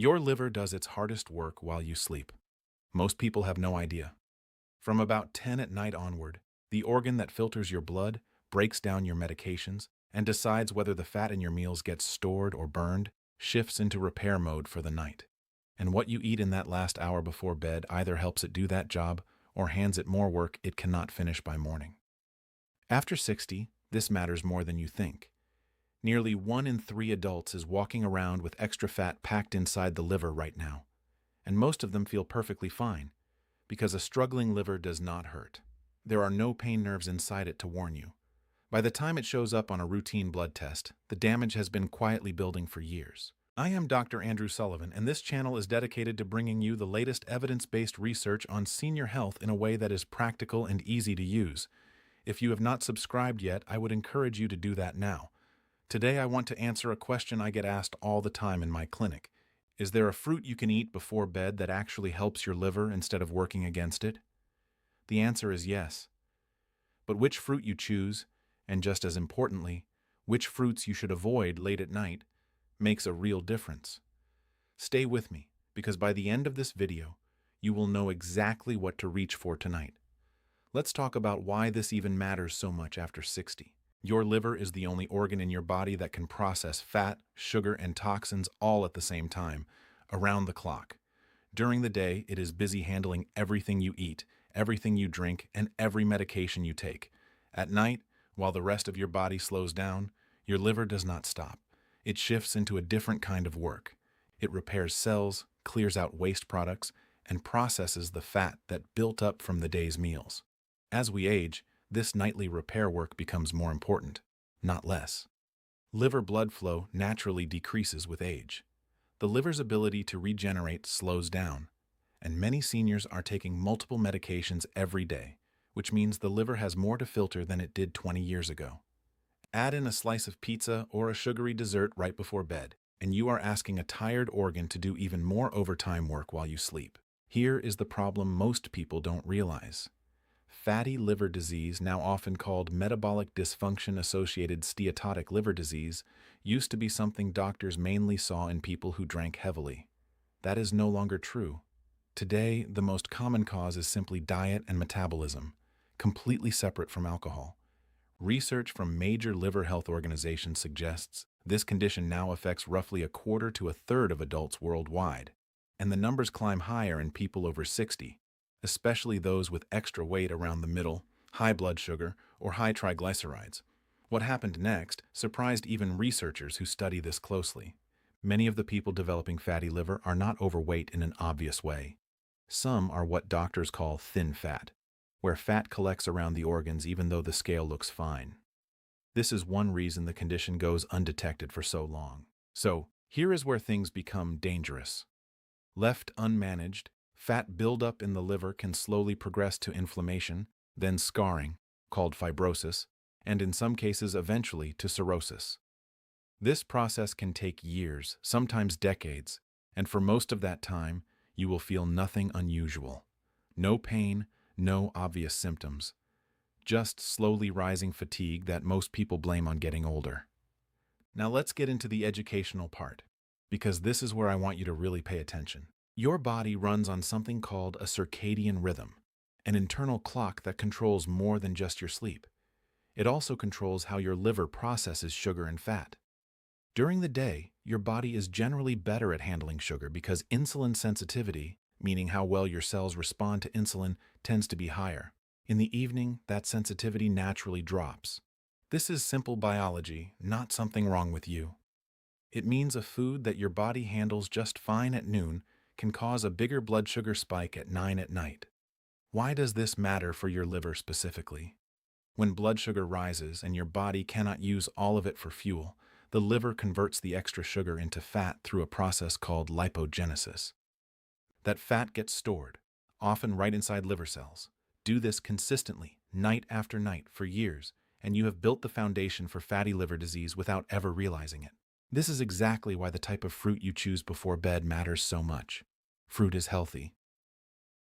Your liver does its hardest work while you sleep. Most people have no idea. From about 10 at night onward, the organ that filters your blood, breaks down your medications, and decides whether the fat in your meals gets stored or burned, shifts into repair mode for the night. And what you eat in that last hour before bed either helps it do that job or hands it more work it cannot finish by morning. After 60, this matters more than you think. Nearly 1 in 3 adults is walking around with extra fat packed inside the liver right now, and most of them feel perfectly fine, because a struggling liver does not hurt. There are no pain nerves inside it to warn you. By the time it shows up on a routine blood test, the damage has been quietly building for years. I am Dr. Andrew Sullivan, and this channel is dedicated to bringing you the latest evidence-based research on senior health in a way that is practical and easy to use. If you have not subscribed yet, I would encourage you to do that now. Today I want to answer a question I get asked all the time in my clinic. Is there a fruit you can eat before bed that actually helps your liver instead of working against it? The answer is yes. But which fruit you choose, and just as importantly, which fruits you should avoid late at night, makes a real difference. Stay with me, because by the end of this video, you will know exactly what to reach for tonight. Let's talk about why this even matters so much after 60. Your liver is the only organ in your body that can process fat, sugar, and toxins all at the same time, around the clock. During the day, it is busy handling everything you eat, everything you drink, and every medication you take. At night, while the rest of your body slows down, your liver does not stop. It shifts into a different kind of work. It repairs cells, clears out waste products, and processes the fat that built up from the day's meals. As we age, this nightly repair work becomes more important, not less. Liver blood flow naturally decreases with age. The liver's ability to regenerate slows down, and many seniors are taking multiple medications every day, which means the liver has more to filter than it did 20 years ago. Add in a slice of pizza or a sugary dessert right before bed, and you are asking a tired organ to do even more overtime work while you sleep. Here is the problem most people don't realize. Fatty liver disease, now often called metabolic dysfunction-associated steatotic liver disease, used to be something doctors mainly saw in people who drank heavily. That is no longer true. Today, the most common cause is simply diet and metabolism, completely separate from alcohol. Research from major liver health organizations suggests this condition now affects roughly 1/4 to 1/3 of adults worldwide, and the numbers climb higher in people over 60. Especially those with extra weight around the middle, high blood sugar, or high triglycerides. What happened next surprised even researchers who study this closely. Many of the people developing fatty liver are not overweight in an obvious way. Some are what doctors call thin fat, where fat collects around the organs even though the scale looks fine. This is one reason the condition goes undetected for so long. So, here is where things become dangerous. Left unmanaged, fat buildup in the liver can slowly progress to inflammation, then scarring, called fibrosis, and in some cases eventually to cirrhosis. This process can take years, sometimes decades, and for most of that time, you will feel nothing unusual. No pain, no obvious symptoms. Just slowly rising fatigue that most people blame on getting older. Now let's get into the educational part, because this is where I want you to really pay attention. Your body runs on something called a circadian rhythm, an internal clock that controls more than just your sleep. It also controls how your liver processes sugar and fat. During the day, your body is generally better at handling sugar because insulin sensitivity, meaning how well your cells respond to insulin, tends to be higher. In the evening, that sensitivity naturally drops. This is simple biology, not something wrong with you. It means a food that your body handles just fine at noon can cause a bigger blood sugar spike at 9 at night. Why does this matter for your liver specifically? When blood sugar rises and your body cannot use all of it for fuel, the liver converts the extra sugar into fat through a process called lipogenesis. That fat gets stored, often right inside liver cells. Do this consistently, night after night, for years, and you have built the foundation for fatty liver disease without ever realizing it. This is exactly why the type of fruit you choose before bed matters so much. Fruit is healthy.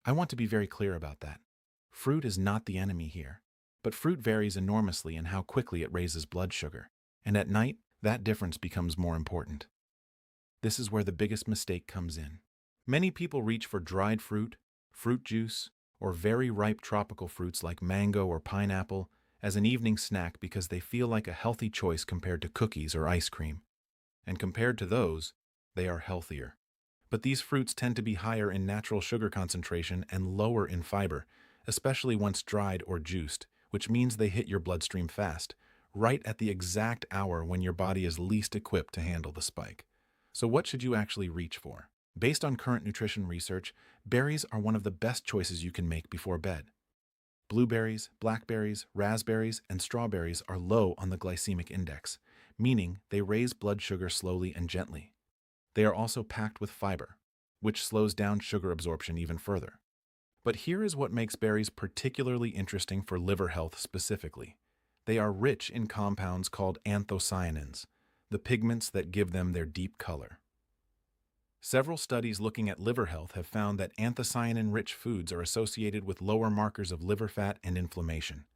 I want to be very clear about that. Fruit is not the enemy here, but fruit varies enormously in how quickly it raises blood sugar, and at night, that difference becomes more important. This is where the biggest mistake comes in. Many people reach for dried fruit, fruit juice, or very ripe tropical fruits like mango or pineapple as an evening snack because they feel like a healthy choice compared to cookies or ice cream. And compared to those, they are healthier. But these fruits tend to be higher in natural sugar concentration and lower in fiber, especially once dried or juiced, which means they hit your bloodstream fast, right at the exact hour when your body is least equipped to handle the spike. So what should you actually reach for? Based on current nutrition research, berries are one of the best choices you can make before bed. Blueberries, blackberries, raspberries, and strawberries are low on the glycemic index, meaning they raise blood sugar slowly and gently. They are also packed with fiber, which slows down sugar absorption even further. But here is what makes berries particularly interesting for liver health specifically. They are rich in compounds called anthocyanins, the pigments that give them their deep color. Several studies looking at liver health have found that anthocyanin-rich foods are associated with lower markers of liver fat and inflammation.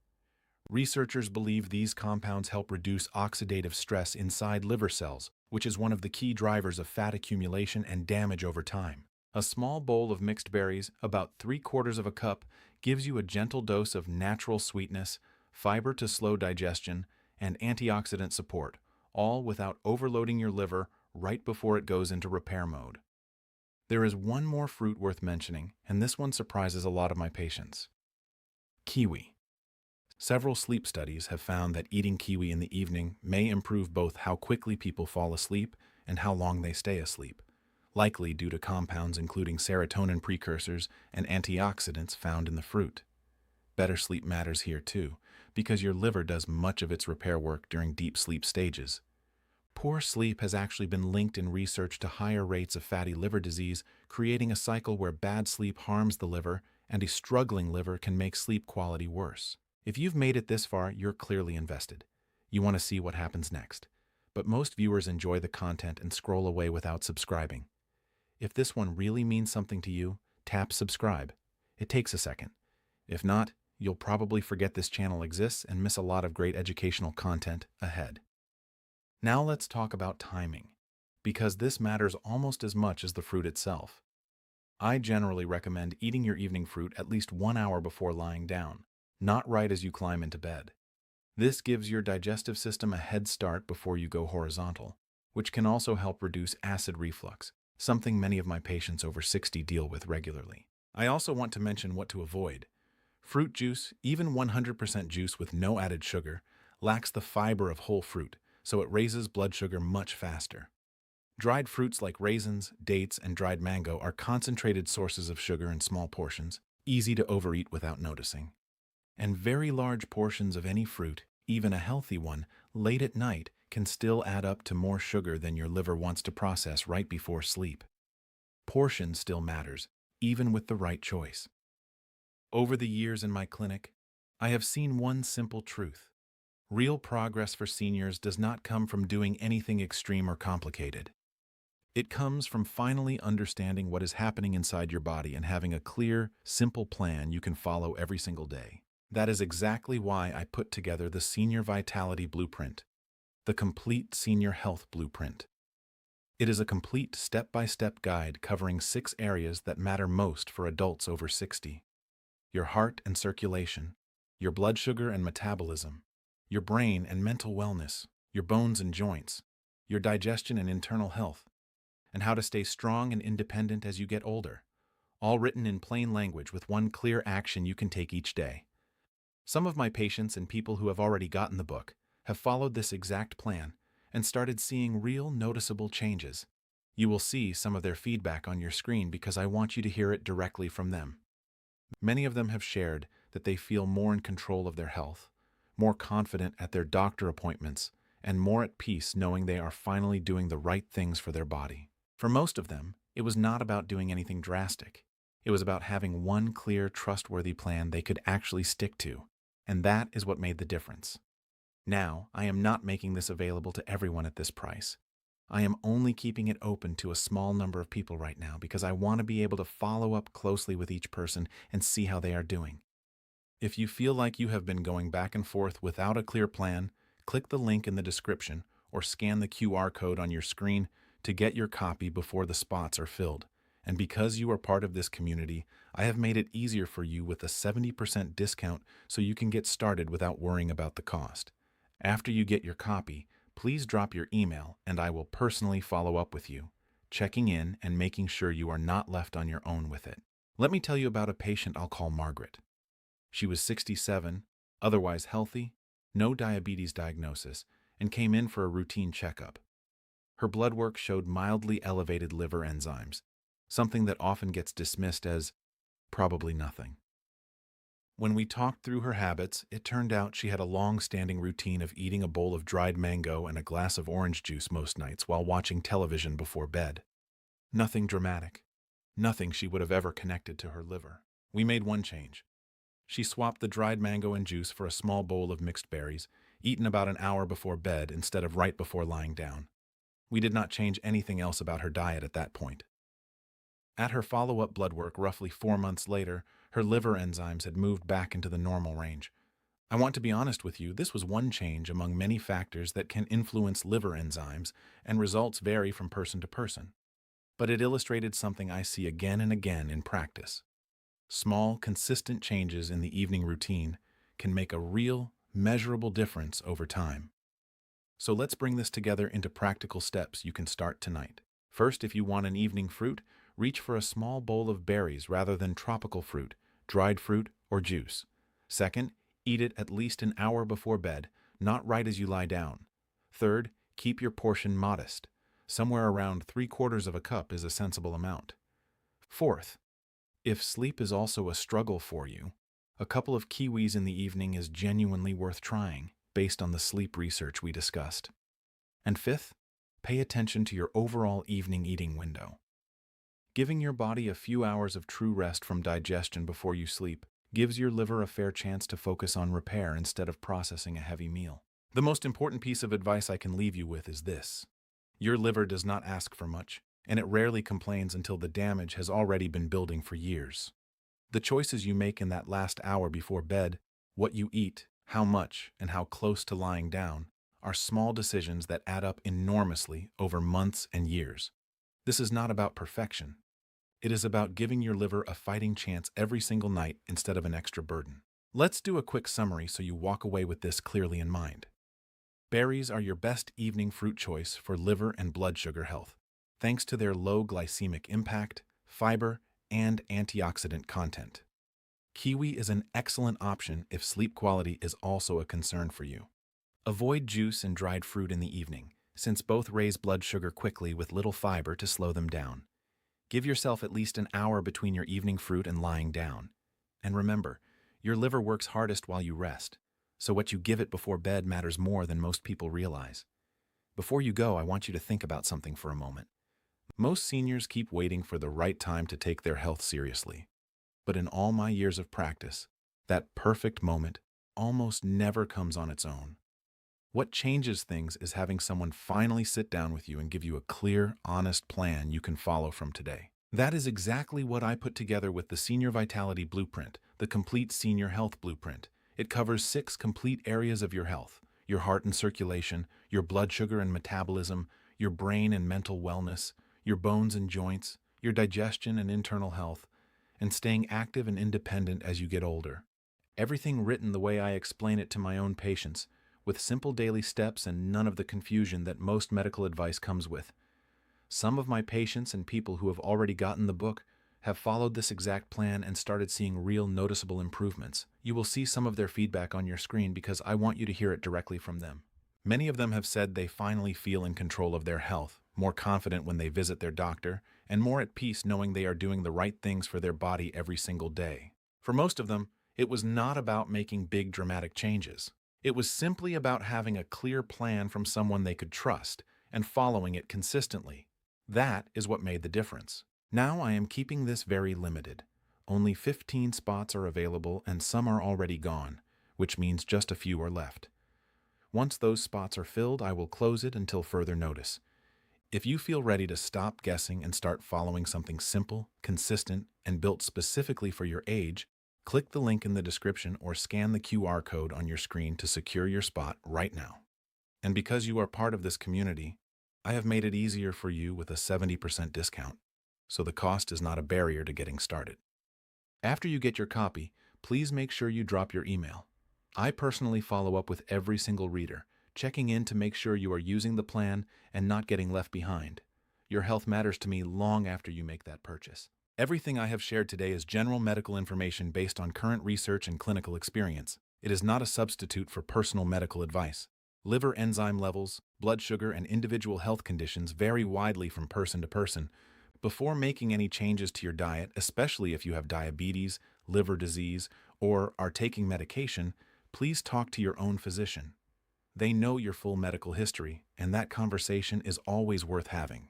Researchers believe these compounds help reduce oxidative stress inside liver cells, which is one of the key drivers of fat accumulation and damage over time. A small bowl of mixed berries, about 3/4 of a cup, gives you a gentle dose of natural sweetness, fiber to slow digestion, and antioxidant support, all without overloading your liver right before it goes into repair mode. There is one more fruit worth mentioning, and this one surprises a lot of my patients. Kiwi. Several sleep studies have found that eating kiwi in the evening may improve both how quickly people fall asleep and how long they stay asleep, likely due to compounds including serotonin precursors and antioxidants found in the fruit. Better sleep matters here too, because your liver does much of its repair work during deep sleep stages. Poor sleep has actually been linked in research to higher rates of fatty liver disease, creating a cycle where bad sleep harms the liver and a struggling liver can make sleep quality worse. If you've made it this far, you're clearly invested. You want to see what happens next. But most viewers enjoy the content and scroll away without subscribing. If this one really means something to you, tap subscribe. It takes a second. If not, you'll probably forget this channel exists and miss a lot of great educational content ahead. Now let's talk about timing, because this matters almost as much as the fruit itself. I generally recommend eating your evening fruit at least 1 hour before lying down, not right as you climb into bed. This gives your digestive system a head start before you go horizontal, which can also help reduce acid reflux, something many of my patients over 60 deal with regularly. I also want to mention what to avoid. Fruit juice, even 100% juice with no added sugar, lacks the fiber of whole fruit, so it raises blood sugar much faster. Dried fruits like raisins, dates, and dried mango are concentrated sources of sugar in small portions, easy to overeat without noticing. And very large portions of any fruit, even a healthy one, late at night can still add up to more sugar than your liver wants to process right before sleep. Portion still matters, even with the right choice. Over the years in my clinic, I have seen one simple truth. Real progress for seniors does not come from doing anything extreme or complicated. It comes from finally understanding what is happening inside your body and having a clear, simple plan you can follow every single day. That is exactly why I put together the Senior Vitality Blueprint, the complete senior health blueprint. It is a complete step-by-step guide covering 6 areas that matter most for adults over 60. Your heart and circulation, your blood sugar and metabolism, your brain and mental wellness, your bones and joints, your digestion and internal health, and how to stay strong and independent as you get older, all written in plain language with one clear action you can take each day. Some of my patients and people who have already gotten the book have followed this exact plan and started seeing real noticeable changes. You will see some of their feedback on your screen because I want you to hear it directly from them. Many of them have shared that they feel more in control of their health, more confident at their doctor appointments, and more at peace knowing they are finally doing the right things for their body. For most of them, it was not about doing anything drastic. It was about having one clear, trustworthy plan they could actually stick to, and that is what made the difference. Now, I am not making this available to everyone at this price. I am only keeping it open to a small number of people right now because I want to be able to follow up closely with each person and see how they are doing. If you feel like you have been going back and forth without a clear plan, click the link in the description or scan the QR code on your screen to get your copy before the spots are filled. And because you are part of this community, I have made it easier for you with a 70% discount so you can get started without worrying about the cost. After you get your copy, please drop your email and I will personally follow up with you, checking in and making sure you are not left on your own with it. Let me tell you about a patient I'll call Margaret. She was 67, otherwise healthy, no diabetes diagnosis, and came in for a routine checkup. Her blood work showed mildly elevated liver enzymes, something that often gets dismissed as probably nothing. When we talked through her habits, it turned out she had a long-standing routine of eating a bowl of dried mango and a glass of orange juice most nights while watching television before bed. Nothing dramatic. Nothing she would have ever connected to her liver. We made one change. She swapped the dried mango and juice for a small bowl of mixed berries, eaten about an hour before bed instead of right before lying down. We did not change anything else about her diet at that point. At her follow-up blood work roughly 4 months later, her liver enzymes had moved back into the normal range. I want to be honest with you, this was one change among many factors that can influence liver enzymes, and results vary from person to person. But it illustrated something I see again and again in practice. Small, consistent changes in the evening routine can make a real, measurable difference over time. So let's bring this together into practical steps you can start tonight. First, if you want an evening fruit, reach for a small bowl of berries rather than tropical fruit, dried fruit, or juice. Second, eat it at least an hour before bed, not right as you lie down. Third, keep your portion modest. Somewhere around 3/4 of a cup is a sensible amount. Fourth, if sleep is also a struggle for you, a couple of kiwis in the evening is genuinely worth trying, based on the sleep research we discussed. And fifth, pay attention to your overall evening eating window. Giving your body a few hours of true rest from digestion before you sleep gives your liver a fair chance to focus on repair instead of processing a heavy meal. The most important piece of advice I can leave you with is this. Your liver does not ask for much, and it rarely complains until the damage has already been building for years. The choices you make in that last hour before bed, what you eat, how much, and how close to lying down, are small decisions that add up enormously over months and years. This is not about perfection. It is about giving your liver a fighting chance every single night instead of an extra burden. Let's do a quick summary so you walk away with this clearly in mind. Berries are your best evening fruit choice for liver and blood sugar health, thanks to their low glycemic impact, fiber, and antioxidant content. Kiwi is an excellent option if sleep quality is also a concern for you. Avoid juice and dried fruit in the evening, since both raise blood sugar quickly with little fiber to slow them down. Give yourself at least an hour between your evening fruit and lying down. And remember, your liver works hardest while you rest, so what you give it before bed matters more than most people realize. Before you go, I want you to think about something for a moment. Most seniors keep waiting for the right time to take their health seriously. But in all my years of practice, that perfect moment almost never comes on its own. What changes things is having someone finally sit down with you and give you a clear, honest plan you can follow from today. That is exactly what I put together with the Senior Vitality Blueprint, the Complete Senior Health Blueprint. It covers 6 complete areas of your health: your heart and circulation, your blood sugar and metabolism, your brain and mental wellness, your bones and joints, your digestion and internal health, and staying active and independent as you get older. Everything written the way I explain it to my own patients, with simple daily steps and none of the confusion that most medical advice comes with. Some of my patients and people who have already gotten the book have followed this exact plan and started seeing real noticeable improvements. You will see some of their feedback on your screen because I want you to hear it directly from them. Many of them have said they finally feel in control of their health, more confident when they visit their doctor, and more at peace knowing they are doing the right things for their body every single day. For most of them, it was not about making big dramatic changes. It was simply about having a clear plan from someone they could trust and following it consistently. That is what made the difference. Now I am keeping this very limited. Only 15 spots are available and some are already gone, which means just a few are left. Once those spots are filled, I will close it until further notice. If you feel ready to stop guessing and start following something simple, consistent, and built specifically for your age, click the link in the description or scan the QR code on your screen to secure your spot right now. And because you are part of this community, I have made it easier for you with a 70% discount, so the cost is not a barrier to getting started. After you get your copy, please make sure you drop your email. I personally follow up with every single reader, checking in to make sure you are using the plan and not getting left behind. Your health matters to me long after you make that purchase. Everything I have shared today is general medical information based on current research and clinical experience. It is not a substitute for personal medical advice. Liver enzyme levels, blood sugar, and individual health conditions vary widely from person to person. Before making any changes to your diet, especially if you have diabetes, liver disease, or are taking medication, please talk to your own physician. They know your full medical history, and that conversation is always worth having.